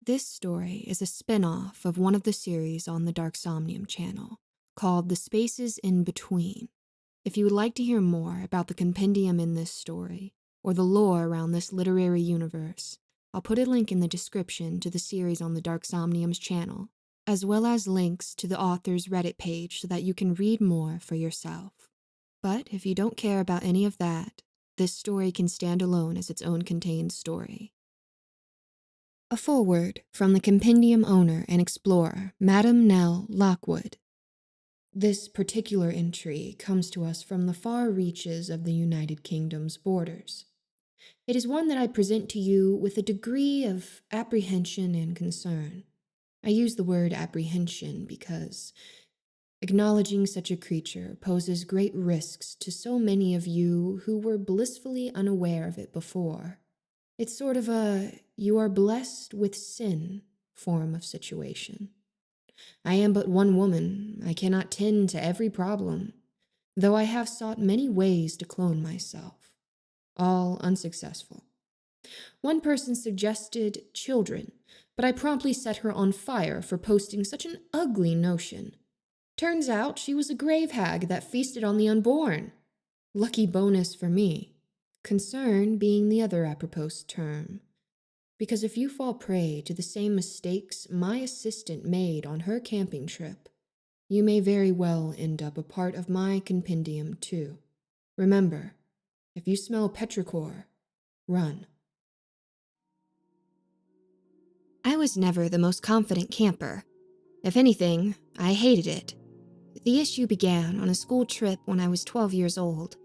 This story is a spin-off of one of the series on the Dark Somnium channel, called The Spaces in Between. If you would like to hear more about the compendium in this story, or the lore around this literary universe, I'll put a link in the description to the series on the Dark Somnium's channel, as well as links to the author's Reddit page so that you can read more for yourself. But if you don't care about any of that, this story can stand alone as its own contained story. A foreword from the compendium owner and explorer, Madame Nell Lockwood. This particular entry comes to us from the far reaches of the United Kingdom's borders. It is one that I present to you with a degree of apprehension and concern. I use the word apprehension because acknowledging such a creature poses great risks to so many of you who were blissfully unaware of it before. It's sort of a you are blessed with sin form of situation. I am but one woman. I cannot tend to every problem, though I have sought many ways to clone myself, all unsuccessful. One person suggested children, but I promptly set her on fire for posting such an ugly notion. Turns out she was a grave hag that feasted on the unborn. Lucky bonus for me. Concern being the other apropos term. Because if you fall prey to the same mistakes my assistant made on her camping trip, you may very well end up a part of my compendium too. Remember, if you smell petrichor, run. I was never the most confident camper. If anything, I hated it. The issue began on a school trip when I was 12 years old.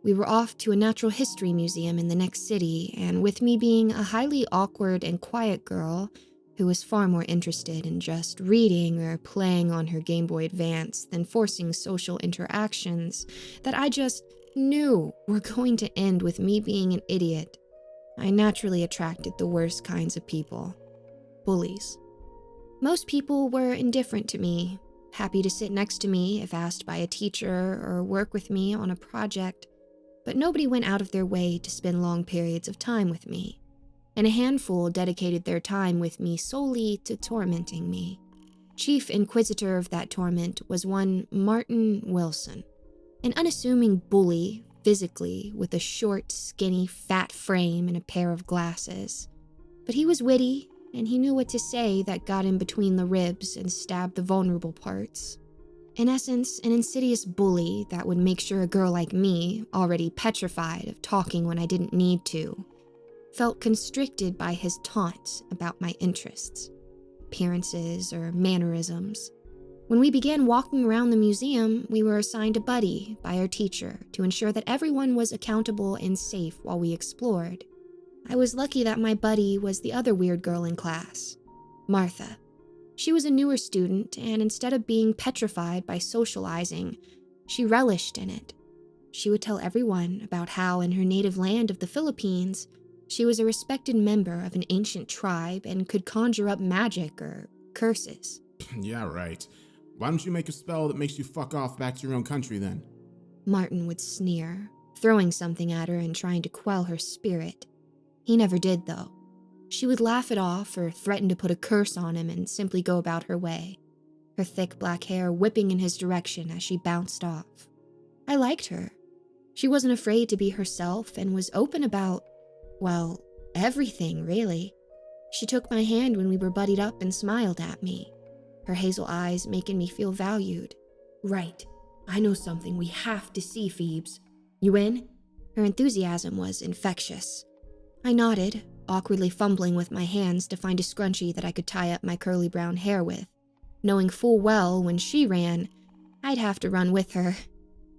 We were off to a natural history museum in the next city, and with me being a highly awkward and quiet girl who was far more interested in just reading or playing on her Game Boy Advance than forcing social interactions that I just knew were going to end with me being an idiot, I naturally attracted the worst kinds of people. Bullies. Most people were indifferent to me, happy to sit next to me if asked by a teacher or work with me on a project, but nobody went out of their way to spend long periods of time with me, and a handful dedicated their time with me solely to tormenting me. Chief inquisitor of that torment was one Martin Wilson, an unassuming bully physically with a short, skinny, fat frame and a pair of glasses. But he was witty, and he knew what to say that got in between the ribs and stabbed the vulnerable parts. In essence, an insidious bully that would make sure a girl like me, already petrified of talking when I didn't need to, felt constricted by his taunts about my interests, appearances, or mannerisms. When we began walking around the museum, we were assigned a buddy by our teacher to ensure that everyone was accountable and safe while we explored. I was lucky that my buddy was the other weird girl in class, Martha. She was a newer student, and instead of being petrified by socializing, she relished in it. She would tell everyone about how in her native land of the Philippines, she was a respected member of an ancient tribe and could conjure up magic or curses. Yeah, right. Why don't you make a spell that makes you fuck off back to your own country then? Martin would sneer, throwing something at her and trying to quell her spirit. He never did, though. She would laugh it off or threaten to put a curse on him and simply go about her way, her thick black hair whipping in his direction as she bounced off. I liked her. She wasn't afraid to be herself and was open about, well, everything, really. She took my hand when we were buddied up and smiled at me, her hazel eyes making me feel valued. Right, I know something we have to see, Phoebes. You in? Her enthusiasm was infectious. I nodded, awkwardly fumbling with my hands to find a scrunchie that I could tie up my curly brown hair with, knowing full well when she ran, I'd have to run with her.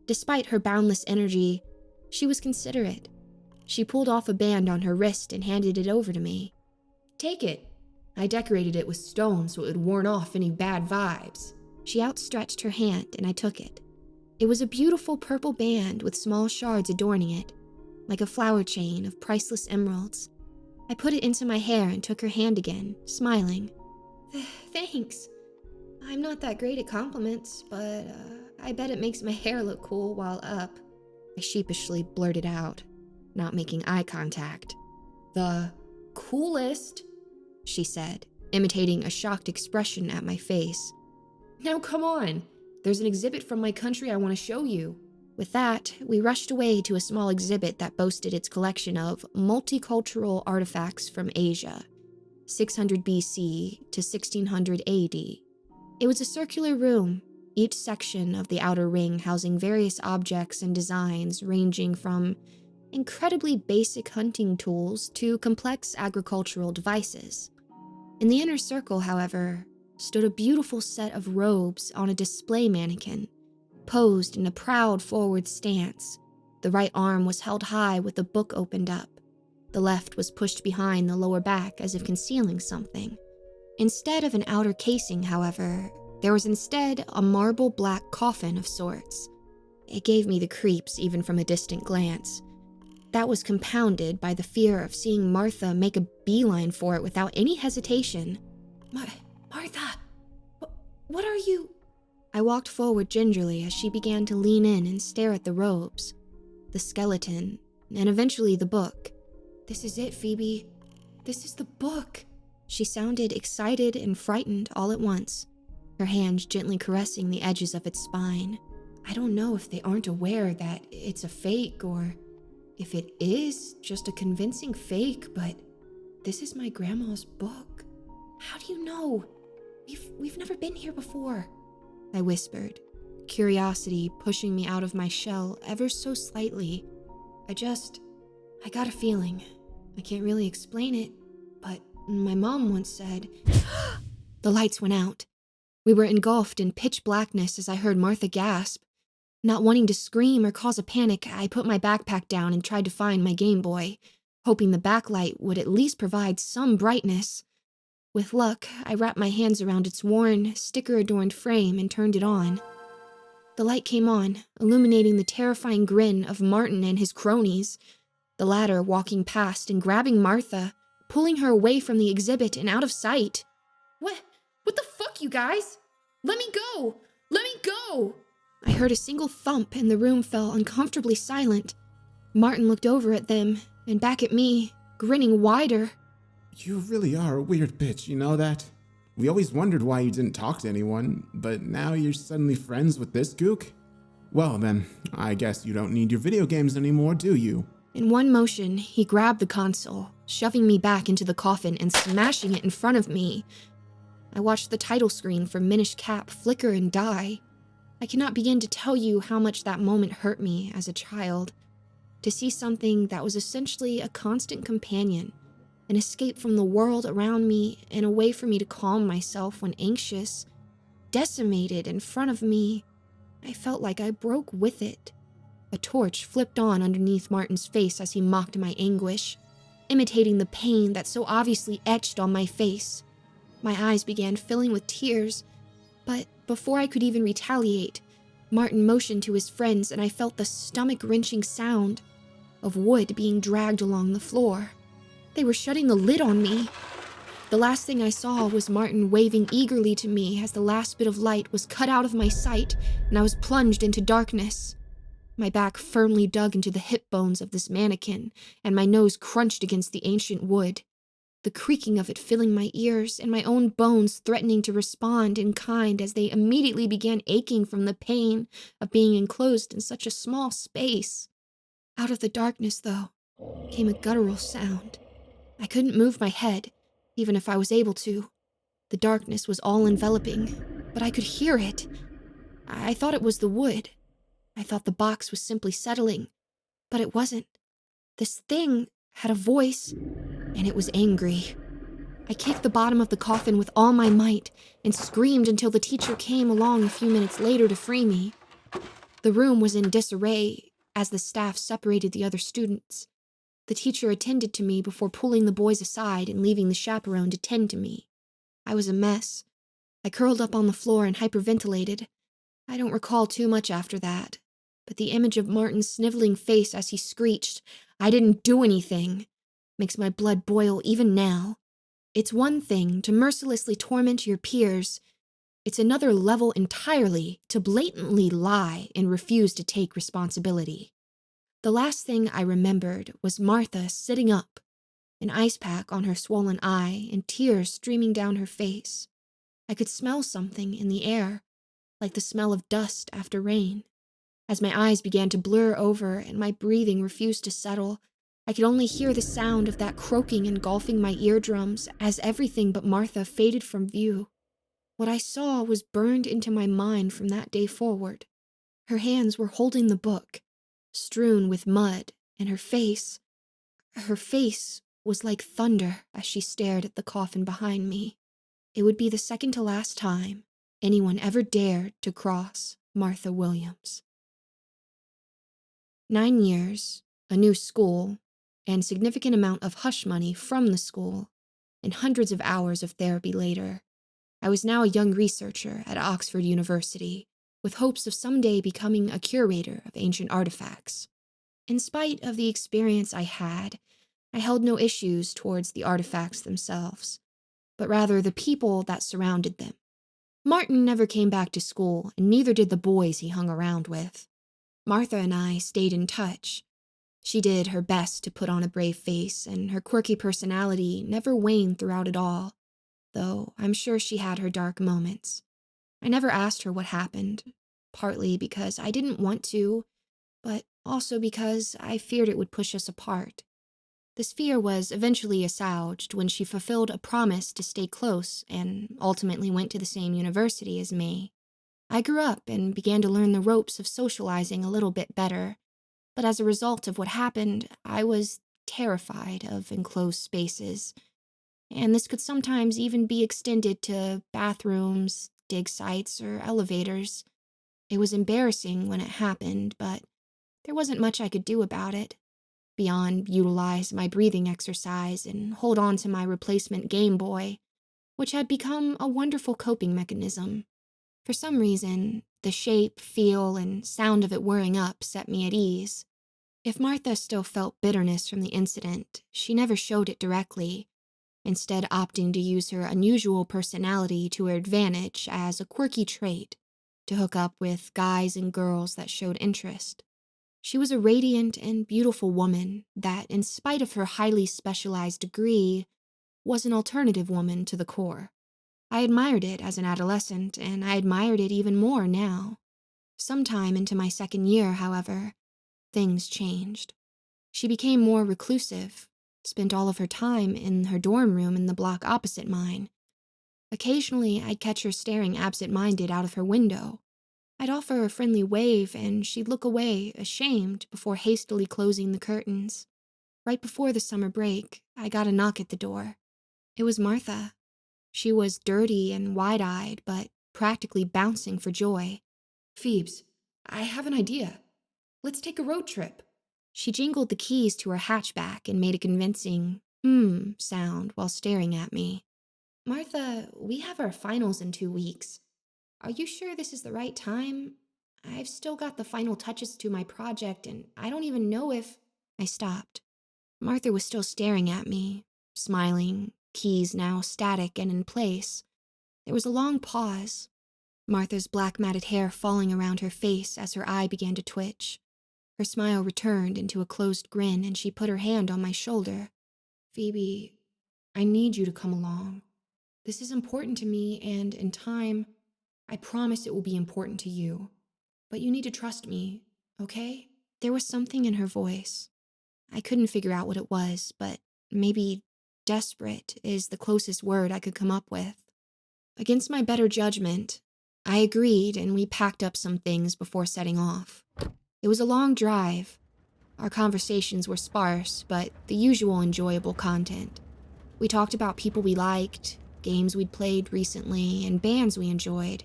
Despite her boundless energy, she was considerate. She pulled off a band on her wrist and handed it over to me. Take it. I decorated it with stones so it would warn off any bad vibes. She outstretched her hand and I took it. It was a beautiful purple band with small shards adorning it, like a flower chain of priceless emeralds. I put it into my hair and took her hand again, smiling. Thanks. I'm not that great at compliments, but I bet it makes my hair look cool while up. I sheepishly blurted out, not making eye contact. The coolest, she said, imitating a shocked expression at my face. "Now come on, there's an exhibit from my country I want to show you." With that, we rushed away to a small exhibit that boasted its collection of multicultural artifacts from Asia, 600 BC to 1600 AD. It was a circular room, each section of the outer ring housing various objects and designs ranging from incredibly basic hunting tools to complex agricultural devices. In the inner circle, however, stood a beautiful set of robes on a display mannequin, posed in a proud forward stance. The right arm was held high with the book opened up. The left was pushed behind the lower back as if concealing something. Instead of an outer casing, however, there was instead a marble black coffin of sorts. It gave me the creeps even from a distant glance. That was compounded by the fear of seeing Martha make a beeline for it without any hesitation. Martha, what are you? I walked forward gingerly as she began to lean in and stare at the robes, the skeleton, and eventually the book. "This is it, Phoebe. This is the book." She sounded excited and frightened all at once, her hands gently caressing the edges of its spine. "I don't know if they aren't aware that it's a fake or if it is just a convincing fake, but this is my grandma's book." "How do you know? We've never been here before," I whispered, curiosity pushing me out of my shell ever so slightly. I got a feeling. I can't really explain it, but my mom once said... The lights went out. We were engulfed in pitch blackness as I heard Martha gasp. Not wanting to scream or cause a panic, I put my backpack down and tried to find my Game Boy, hoping the backlight would at least provide some brightness. With luck, I wrapped my hands around its worn, sticker-adorned frame and turned it on. The light came on, illuminating the terrifying grin of Martin and his cronies, the latter walking past and grabbing Martha, pulling her away from the exhibit and out of sight. What the fuck, you guys? Let me go! Let me go! I heard a single thump and the room fell uncomfortably silent. Martin looked over at them and back at me, grinning wider. You really are a weird bitch, you know that? We always wondered why you didn't talk to anyone, but now you're suddenly friends with this gook? Well then, I guess you don't need your video games anymore, do you? In one motion, he grabbed the console, shoving me back into the coffin and smashing it in front of me. I watched the title screen for Minish Cap flicker and die. I cannot begin to tell you how much that moment hurt me as a child. To see something that was essentially a constant companion, an escape from the world around me and a way for me to calm myself when anxious, decimated in front of me, I felt like I broke with it. A torch flipped on underneath Martin's face as he mocked my anguish, imitating the pain that so obviously etched on my face. My eyes began filling with tears, but before I could even retaliate, Martin motioned to his friends and I felt the stomach-wrenching sound of wood being dragged along the floor. They were shutting the lid on me. The last thing I saw was Martin waving eagerly to me as the last bit of light was cut out of my sight and I was plunged into darkness. My back firmly dug into the hip bones of this mannequin and my nose crunched against the ancient wood, the creaking of it filling my ears and my own bones threatening to respond in kind as they immediately began aching from the pain of being enclosed in such a small space. Out of the darkness, though, came a guttural sound. I couldn't move my head, even if I was able to. The darkness was all-enveloping, but I could hear it. I thought it was the wood. I thought the box was simply settling, but it wasn't. This thing had a voice, and it was angry. I kicked the bottom of the coffin with all my might and screamed until the teacher came along a few minutes later to free me. The room was in disarray as the staff separated the other students. The teacher attended to me before pulling the boys aside and leaving the chaperone to tend to me. I was a mess. I curled up on the floor and hyperventilated. I don't recall too much after that, but the image of Martin's sniveling face as he screeched, "I didn't do anything," makes my blood boil even now. It's one thing to mercilessly torment your peers. It's another level entirely to blatantly lie and refuse to take responsibility. The last thing I remembered was Martha sitting up, an ice pack on her swollen eye and tears streaming down her face. I could smell something in the air, like the smell of dust after rain. As my eyes began to blur over and my breathing refused to settle, I could only hear the sound of that croaking engulfing my eardrums as everything but Martha faded from view. What I saw was burned into my mind from that day forward. Her hands were holding the book, strewn with mud, and her face was like thunder as she stared at the coffin behind me. It would be the second to last time anyone ever dared to cross Martha Williams. 9 years, a new school, and significant amount of hush money from the school, and hundreds of hours of therapy later, I was now a young researcher at Oxford University, with hopes of someday becoming a curator of ancient artifacts. In spite of the experience I had, I held no issues towards the artifacts themselves, but rather the people that surrounded them. Martin never came back to school, and neither did the boys he hung around with. Martha and I stayed in touch. She did her best to put on a brave face, and her quirky personality never waned throughout it all, though I'm sure she had her dark moments. I never asked her what happened, partly because I didn't want to, but also because I feared it would push us apart. This fear was eventually assuaged when she fulfilled a promise to stay close and ultimately went to the same university as me. I grew up and began to learn the ropes of socializing a little bit better, but as a result of what happened, I was terrified of enclosed spaces, and this could sometimes even be extended to bathrooms, dig sites, or elevators. It was embarrassing when it happened, but there wasn't much I could do about it, beyond utilize my breathing exercise and hold on to my replacement Game Boy, which had become a wonderful coping mechanism. For some reason, the shape, feel, and sound of it whirring up set me at ease. If Martha still felt bitterness from the incident, she never showed it directly, instead opting to use her unusual personality to her advantage as a quirky trait to hook up with guys and girls that showed interest. She was a radiant and beautiful woman that, in spite of her highly specialized degree, was an alternative woman to the core. I admired it as an adolescent, and I admired it even more now. Sometime into my second year, however, things changed. She became more reclusive, spent all of her time in her dorm room in the block opposite mine. Occasionally, I'd catch her staring absent-minded out of her window. I'd offer a friendly wave, and she'd look away, ashamed, before hastily closing the curtains. Right before the summer break, I got a knock at the door. It was Martha. She was dirty and wide-eyed, but practically bouncing for joy. "Phoebes, I have an idea. Let's take a road trip." She jingled the keys to her hatchback and made a convincing sound while staring at me. "Martha, we have our finals in 2 weeks. Are you sure this is the right time? I've still got the final touches to my project, and I don't even know if—" I stopped. Martha was still staring at me, smiling, keys now static and in place. There was a long pause, Martha's black matted hair falling around her face as her eye began to twitch. Her smile returned into a closed grin, and she put her hand on my shoulder. "Phoebe, I need you to come along. This is important to me, and in time, I promise it will be important to you. But you need to trust me, okay?" There was something in her voice. I couldn't figure out what it was, but maybe desperate is the closest word I could come up with. Against my better judgment, I agreed, and we packed up some things before setting off. It was a long drive. Our conversations were sparse, but the usual enjoyable content. We talked about people we liked, games we'd played recently, and bands we enjoyed.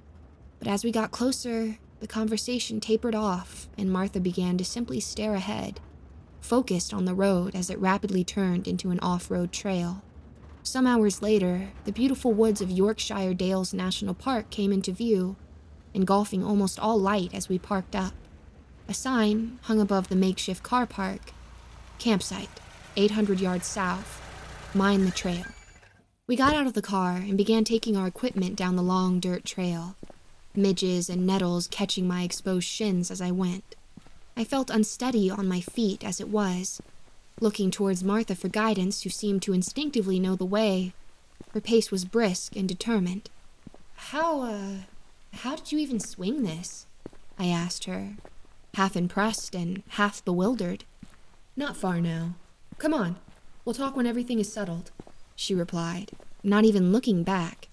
But as we got closer, the conversation tapered off, and Martha began to simply stare ahead, focused on the road as it rapidly turned into an off-road trail. Some hours later, the beautiful woods of Yorkshire Dales National Park came into view, engulfing almost all light as we parked up. A sign hung above the makeshift car park. "Campsite, 800 yards south. Mind the trail." We got out of the car and began taking our equipment down the long dirt trail, midges and nettles catching my exposed shins as I went. I felt unsteady on my feet as it was, looking towards Martha for guidance, who seemed to instinctively know the way. Her pace was brisk and determined. How did you even swing this? I asked her, half impressed and half bewildered. Not far now. Come on, we'll talk when everything is settled, she replied, not even looking back.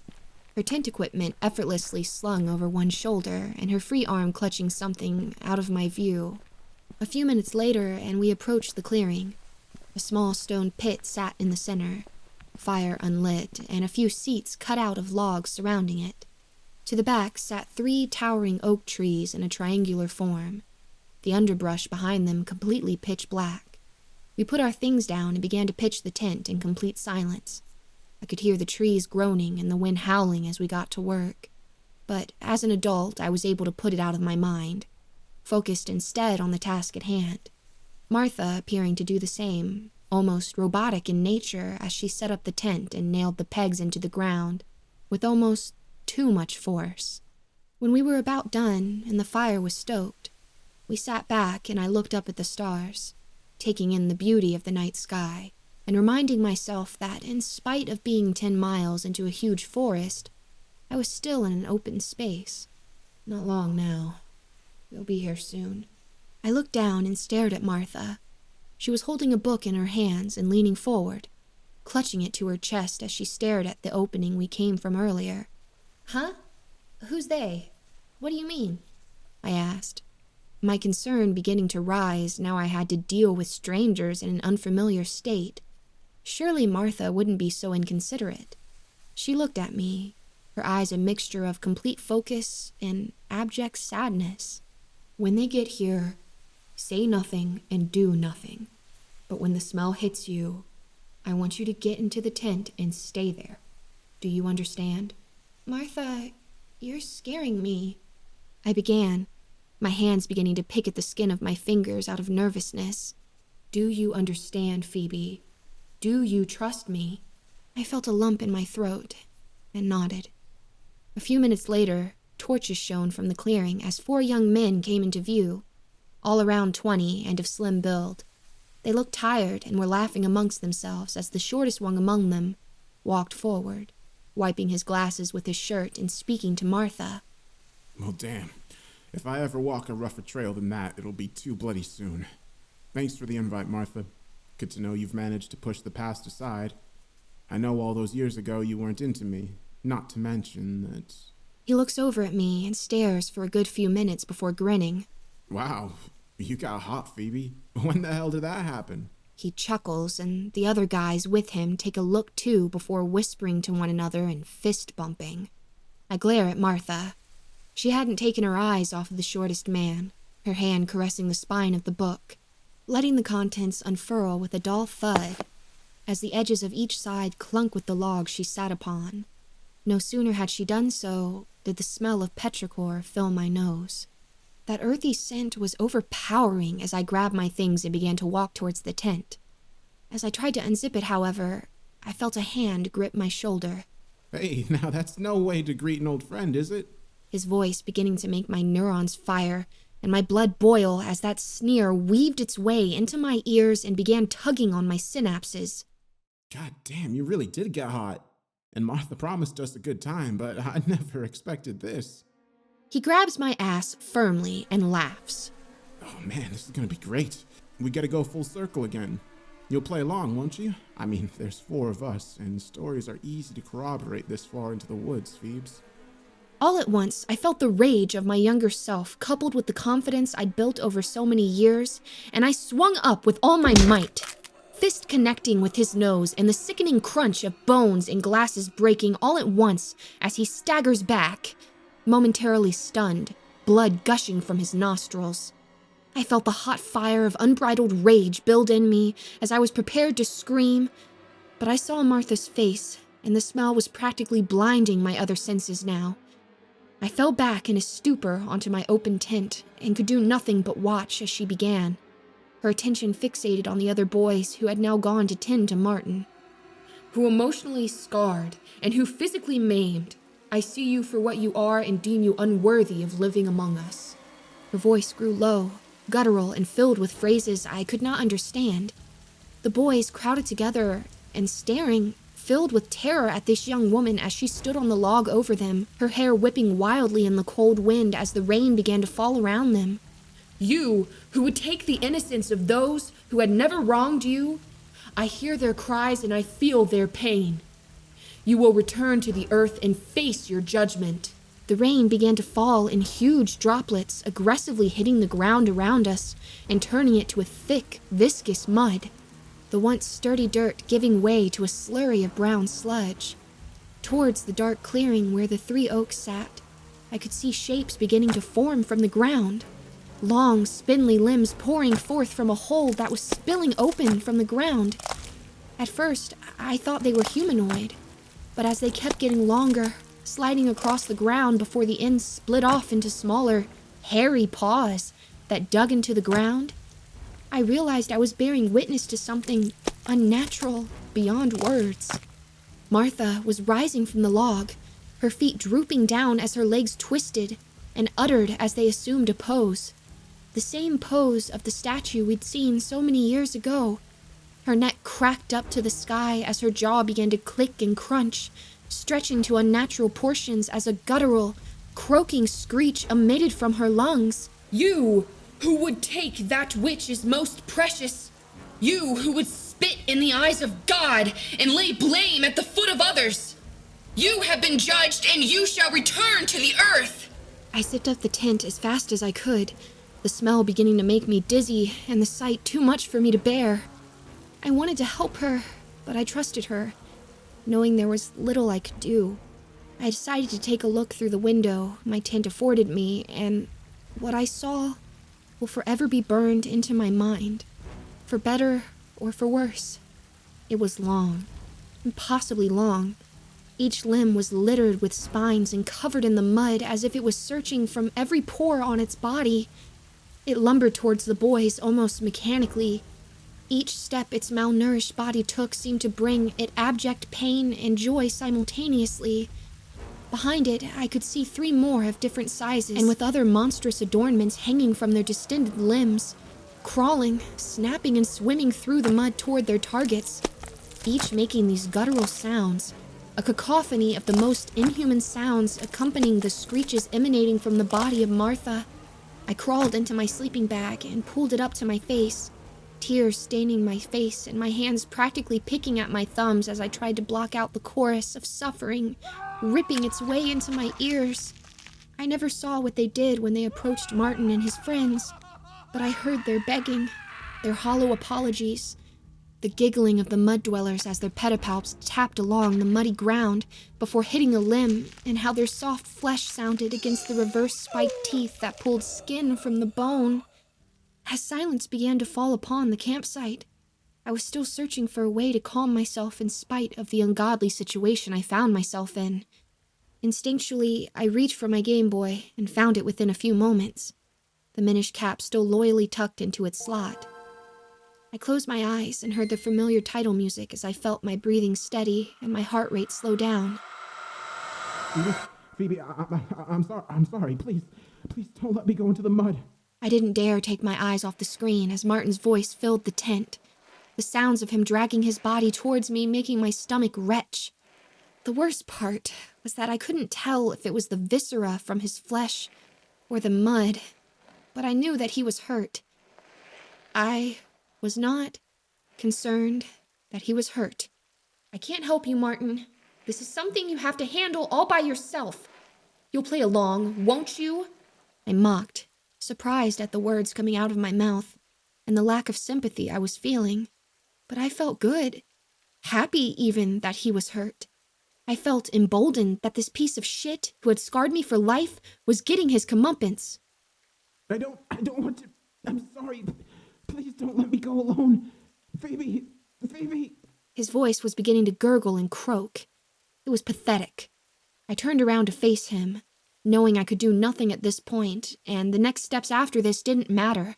Her tent equipment effortlessly slung over one shoulder and her free arm clutching something out of my view. A few minutes later, and we approached the clearing. A small stone pit sat in the center, fire unlit, and a few seats cut out of logs surrounding it. To the back sat 3 towering oak trees in a triangular form, the underbrush behind them completely pitch black. We put our things down and began to pitch the tent in complete silence. I could hear the trees groaning and the wind howling as we got to work. But as an adult, I was able to put it out of my mind, focused instead on the task at hand. Martha appearing to do the same, almost robotic in nature as she set up the tent and nailed the pegs into the ground with almost too much force. When we were about done and the fire was stoked, we sat back and I looked up at the stars, taking in the beauty of the night sky and reminding myself that in spite of being 10 miles into a huge forest, I was still in an open space. Not long now. We'll be here soon. I looked down and stared at Martha. She was holding a book in her hands and leaning forward, clutching it to her chest as she stared at the opening we came from earlier. Huh? Who's they? What do you mean? I asked, my concern beginning to rise now I had to deal with strangers in an unfamiliar state. Surely Martha wouldn't be so inconsiderate. She looked at me, her eyes a mixture of complete focus and abject sadness. When they get here, say nothing and do nothing. But when the smell hits you, I want you to get into the tent and stay there. Do you understand? Martha, you're scaring me, I began, my hands beginning to pick at the skin of my fingers out of nervousness. Do you understand, Phoebe? Do you trust me? I felt a lump in my throat and nodded. A few minutes later, torches shone from the clearing as 4 young men came into view, all around 20 and of slim build. They looked tired and were laughing amongst themselves as the shortest one among them walked forward, wiping his glasses with his shirt and speaking to Martha. Well, damn. If I ever walk a rougher trail than that, it'll be too bloody soon. Thanks for the invite, Martha. Good to know you've managed to push the past aside. I know all those years ago you weren't into me, not to mention that... He looks over at me and stares for a good few minutes before grinning. Wow, you got hot, Phoebe. When the hell did that happen? He chuckles, and the other guys with him take a look too before whispering to one another and fist bumping. I glare at Martha. She hadn't taken her eyes off of the shortest man, her hand caressing the spine of the book, letting the contents unfurl with a dull thud as the edges of each side clunk with the log she sat upon. No sooner had she done so did the smell of petrichor fill my nose. That earthy scent was overpowering as I grabbed my things and began to walk towards the tent. As I tried to unzip it, however, I felt a hand grip my shoulder. Hey, now that's no way to greet an old friend, is it? His voice beginning to make my neurons fire and my blood boil as that sneer weaved its way into my ears and began tugging on my synapses. God damn, you really did get hot. And Martha promised us a good time, but I never expected this. He grabs my ass firmly and laughs. Oh man, this is gonna be great. We gotta go full circle again. You'll play along, won't you? I mean, there's 4 of us, and stories are easy to corroborate this far into the woods, Phoebes. All at once, I felt the rage of my younger self coupled with the confidence I'd built over so many years, and I swung up with all my might, fist connecting with his nose and the sickening crunch of bones and glasses breaking all at once as he staggers back, momentarily stunned, blood gushing from his nostrils. I felt the hot fire of unbridled rage build in me as I was prepared to scream, but I saw Martha's face, and the smell was practically blinding my other senses now. I fell back in a stupor onto my open tent and could do nothing but watch as she began, her attention fixated on the other boys who had now gone to tend to Martin. Who emotionally scarred and who physically maimed, I see you for what you are and deem you unworthy of living among us. Her voice grew low, guttural, and filled with phrases I could not understand. The boys crowded together and staring, filled with terror at this young woman as she stood on the log over them, her hair whipping wildly in the cold wind as the rain began to fall around them. You, who would take the innocence of those who had never wronged you, I hear their cries and I feel their pain. You will return to the earth and face your judgment. The rain began to fall in huge droplets, aggressively hitting the ground around us and turning it to a thick, viscous mud, the once sturdy dirt giving way to a slurry of brown sludge. Towards the dark clearing where the 3 oaks sat, I could see shapes beginning to form from the ground, long, spindly limbs pouring forth from a hole that was spilling open from the ground. At first, I thought they were humanoid, but as they kept getting longer, sliding across the ground before the ends split off into smaller, hairy paws that dug into the ground, I realized I was bearing witness to something unnatural beyond words. Martha was rising from the log, her feet drooping down as her legs twisted and uttered as they assumed a pose. The same pose of the statue we'd seen so many years ago. Her neck cracked up to the sky as her jaw began to click and crunch, stretching to unnatural portions as a guttural, croaking screech emitted from her lungs. You, who would take that which is most precious. You, who would spit in the eyes of God and lay blame at the foot of others. You have been judged and you shall return to the earth. I zipped up the tent as fast as I could, the smell beginning to make me dizzy and the sight too much for me to bear. I wanted to help her, but I trusted her, knowing there was little I could do. I decided to take a look through the window my tent afforded me, and what I saw will forever be burned into my mind, for better or for worse. It was long, impossibly long. Each limb was littered with spines and covered in the mud as if it was searching from every pore on its body. It lumbered towards the boys almost mechanically. Each step its malnourished body took seemed to bring it abject pain and joy simultaneously. Behind it, I could see 3 more of different sizes, and with other monstrous adornments hanging from their distended limbs, crawling, snapping, and swimming through the mud toward their targets, each making these guttural sounds, a cacophony of the most inhuman sounds accompanying the screeches emanating from the body of Martha. I crawled into my sleeping bag and pulled it up to my face, tears staining my face and my hands practically picking at my thumbs as I tried to block out the chorus of suffering ripping its way into my ears. I never saw what they did when they approached Martin and his friends, but I heard their begging, their hollow apologies, the giggling of the mud dwellers as their pedipalps tapped along the muddy ground before hitting a limb, and how their soft flesh sounded against the reverse spiked teeth that pulled skin from the bone. As silence began to fall upon the campsite, I was still searching for a way to calm myself in spite of the ungodly situation I found myself in. Instinctually, I reached for my Game Boy and found it within a few moments, the Minish cap still loyally tucked into its slot. I closed my eyes and heard the familiar title music as I felt my breathing steady and my heart rate slow down. Phoebe, I'm sorry. Please don't let me go into the mud. I didn't dare take my eyes off the screen as Martin's voice filled the tent, the sounds of him dragging his body towards me making my stomach retch. The worst part was that I couldn't tell if it was the viscera from his flesh or the mud, but I knew that he was hurt. I was not concerned that he was hurt. I can't help you, Martin. This is something you have to handle all by yourself. You'll play along, won't you? I mocked, surprised at the words coming out of my mouth and the lack of sympathy I was feeling. But I felt good, happy even that he was hurt. I felt emboldened that this piece of shit who had scarred me for life was getting his comeuppance. I don't want to. I'm sorry. Please don't let me go alone. Phoebe. His voice was beginning to gurgle and croak. It was pathetic. I turned around to face him, knowing I could do nothing at this point, and the next steps after this didn't matter.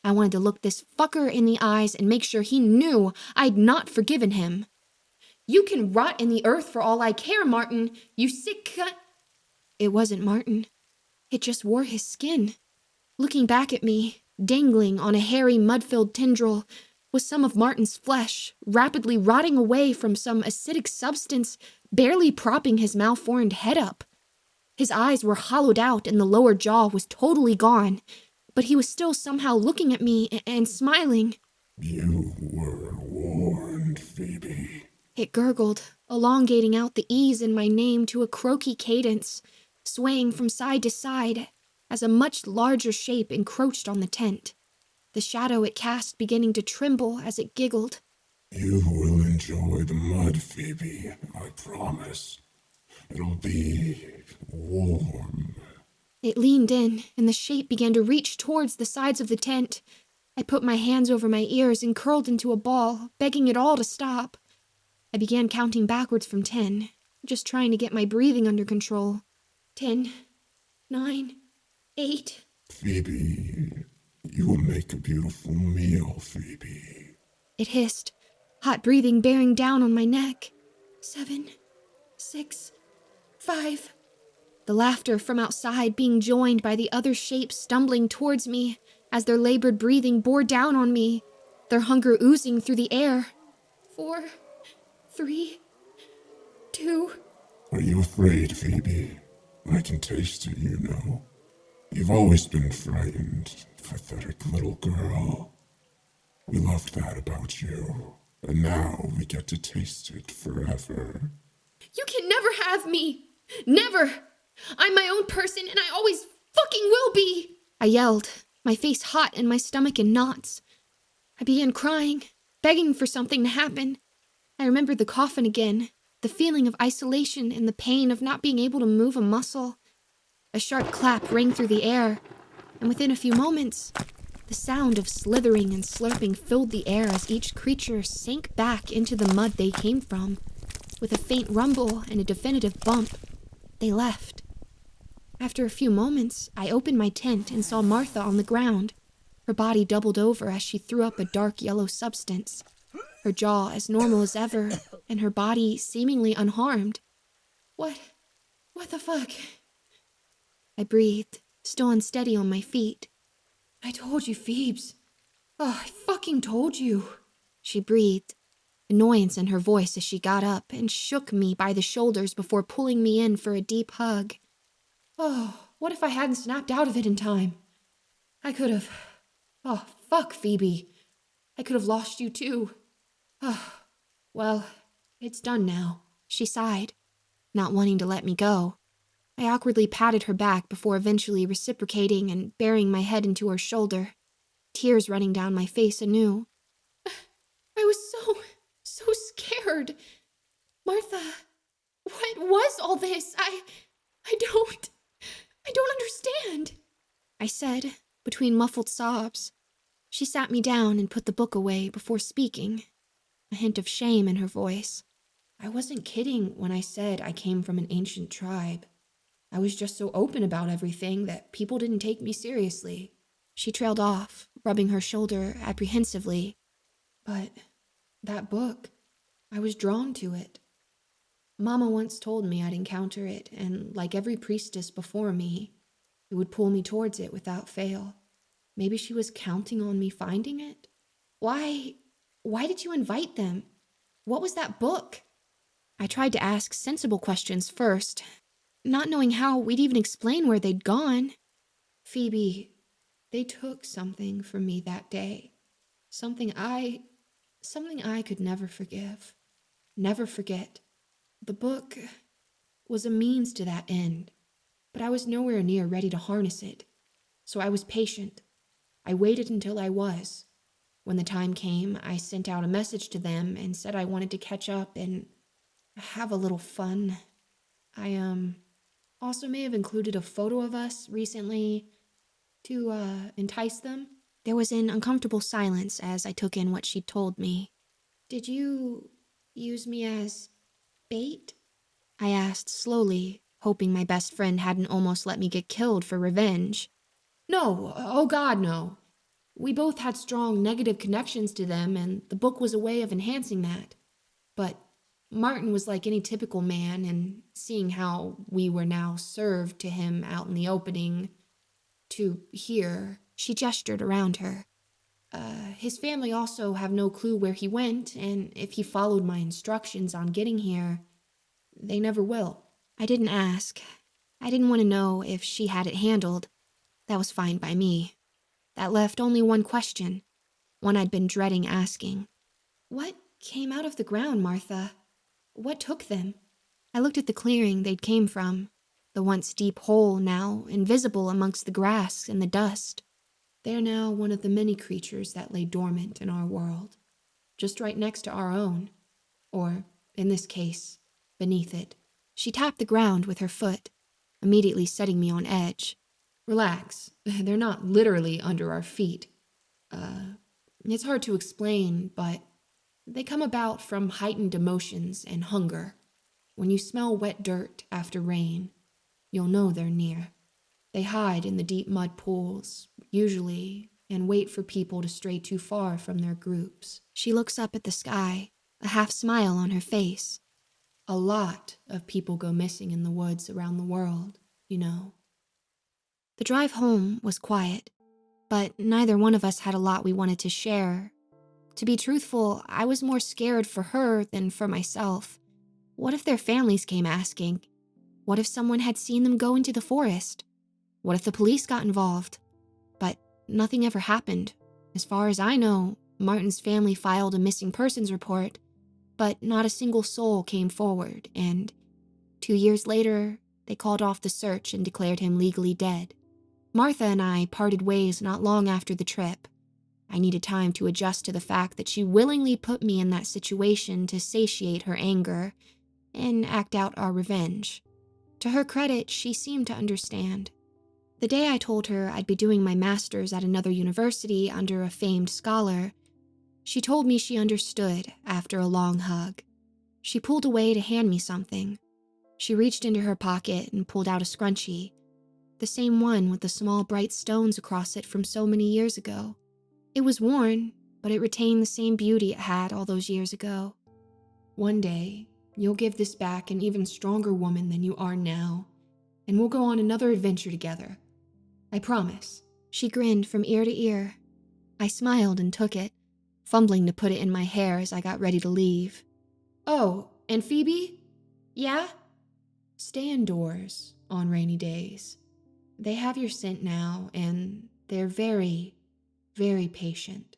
I wanted to look this fucker in the eyes and make sure he knew I'd not forgiven him. You can rot in the earth for all I care, Martin. You sick It wasn't Martin. It just wore his skin. Looking back at me, dangling on a hairy, mud-filled tendril, was some of Martin's flesh, rapidly rotting away from some acidic substance barely propping his malformed head up. His eyes were hollowed out and the lower jaw was totally gone, but he was still somehow looking at me and smiling. You were warned, Phoebe. It gurgled, elongating out the E's in my name to a croaky cadence, swaying from side to side as a much larger shape encroached on the tent, the shadow it cast beginning to tremble as it giggled. You will enjoy the mud, Phoebe, I promise. It'll be warm. It leaned in, and the shape began to reach towards the sides of the tent. I put my hands over my ears and curled into a ball, begging it all to stop. I began counting backwards from 10, just trying to get my breathing under control. 10, 9, 8. Phoebe, you will make a beautiful meal, Phoebe. It hissed, hot breathing bearing down on my neck. 7, 6, 5. The laughter from outside being joined by the other shapes stumbling towards me as their labored breathing bore down on me, their hunger oozing through the air. 4, 3, 2. Are you afraid, Phoebe? I can taste it, you know. You've always been frightened, pathetic little girl. We loved that about you, and now we get to taste it forever. You can never have me! Never! I'm my own person, and I always fucking will be! I yelled, my face hot and my stomach in knots. I began crying, begging for something to happen. I remembered the coffin again, the feeling of isolation and the pain of not being able to move a muscle. A sharp clap rang through the air, and within a few moments, the sound of slithering and slurping filled the air as each creature sank back into the mud they came from. With a faint rumble and a definitive bump, they left. After a few moments, I opened my tent and saw Martha on the ground, her body doubled over as she threw up a dark yellow substance, her jaw as normal as ever, and her body seemingly unharmed. What the fuck? I breathed, still unsteady on my feet. I told you, Phoebes. Oh, I fucking told you. She breathed, annoyance in her voice as she got up and shook me by the shoulders before pulling me in for a deep hug. Oh, what if I hadn't snapped out of it in time? I could have. Oh, fuck, Phoebe. I could have lost you too. Oh, well, it's done now. She sighed, not wanting to let me go. I awkwardly patted her back before eventually reciprocating and burying my head into her shoulder, tears running down my face anew. I was so scared. Martha, what was all this? I don't understand, I said, between muffled sobs. She sat me down and put the book away before speaking, a hint of shame in her voice. I wasn't kidding when I said I came from an ancient tribe. I was just so open about everything that people didn't take me seriously. She trailed off, rubbing her shoulder apprehensively. But that book, I was drawn to it. Mama once told me I'd encounter it, and like every priestess before me, it would pull me towards it without fail. Maybe she was counting on me finding it? Why did you invite them? What was that book? I tried to ask sensible questions first, not knowing how we'd even explain where they'd gone. Phoebe, they took something from me that day. Something I could never forgive. Never forget. The book was a means to that end, but I was nowhere near ready to harness it. So I was patient. I waited until I was. When the time came, I sent out a message to them and said I wanted to catch up and have a little fun. I also may have included a photo of us recently to entice them. There was an uncomfortable silence as I took in what she'd told me. Did you use me as bait? I asked slowly, hoping my best friend hadn't almost let me get killed for revenge. No, oh God, no. We both had strong negative connections to them, and the book was a way of enhancing that. But Martin was like any typical man, and seeing how we were now served to him out in the opening, to here, she gestured around her. His family also have no clue where he went, and if he followed my instructions on getting here, they never will. I didn't ask. I didn't want to know if she had it handled. That was fine by me. That left only one question, one I'd been dreading asking. What came out of the ground, Martha? What took them? I looked at the clearing they'd came from, the once deep hole now invisible amongst the grass and the dust. They're now one of the many creatures that lay dormant in our world, just right next to our own, or, in this case, beneath it. She tapped the ground with her foot, immediately setting me on edge. Relax, they're not literally under our feet. It's hard to explain, but they come about from heightened emotions and hunger. When you smell wet dirt after rain, you'll know they're near. They hide in the deep mud pools, usually, and wait for people to stray too far from their groups. She looks up at the sky, a half smile on her face. A lot of people go missing in the woods around the world, you know. The drive home was quiet, but neither one of us had a lot we wanted to share. To be truthful, I was more scared for her than for myself. What if their families came asking? What if someone had seen them go into the forest? What if the police got involved? But nothing ever happened. As far as I know, Martin's family filed a missing persons report, but not a single soul came forward, and 2 years later, they called off the search and declared him legally dead. Martha and I parted ways not long after the trip. I needed time to adjust to the fact that she willingly put me in that situation to satiate her anger and act out our revenge. To her credit, she seemed to understand. The day I told her I'd be doing my master's at another university under a famed scholar, she told me she understood after a long hug. She pulled away to hand me something. She reached into her pocket and pulled out a scrunchie, the same one with the small bright stones across it from so many years ago. It was worn, but it retained the same beauty it had all those years ago. One day, you'll give this back an even stronger woman than you are now, and we'll go on another adventure together. I promise. She grinned from ear to ear. I smiled and took it, fumbling to put it in my hair as I got ready to leave. Oh, and Phoebe? Yeah? Stay indoors on rainy days. They have your scent now, and they're very, very patient.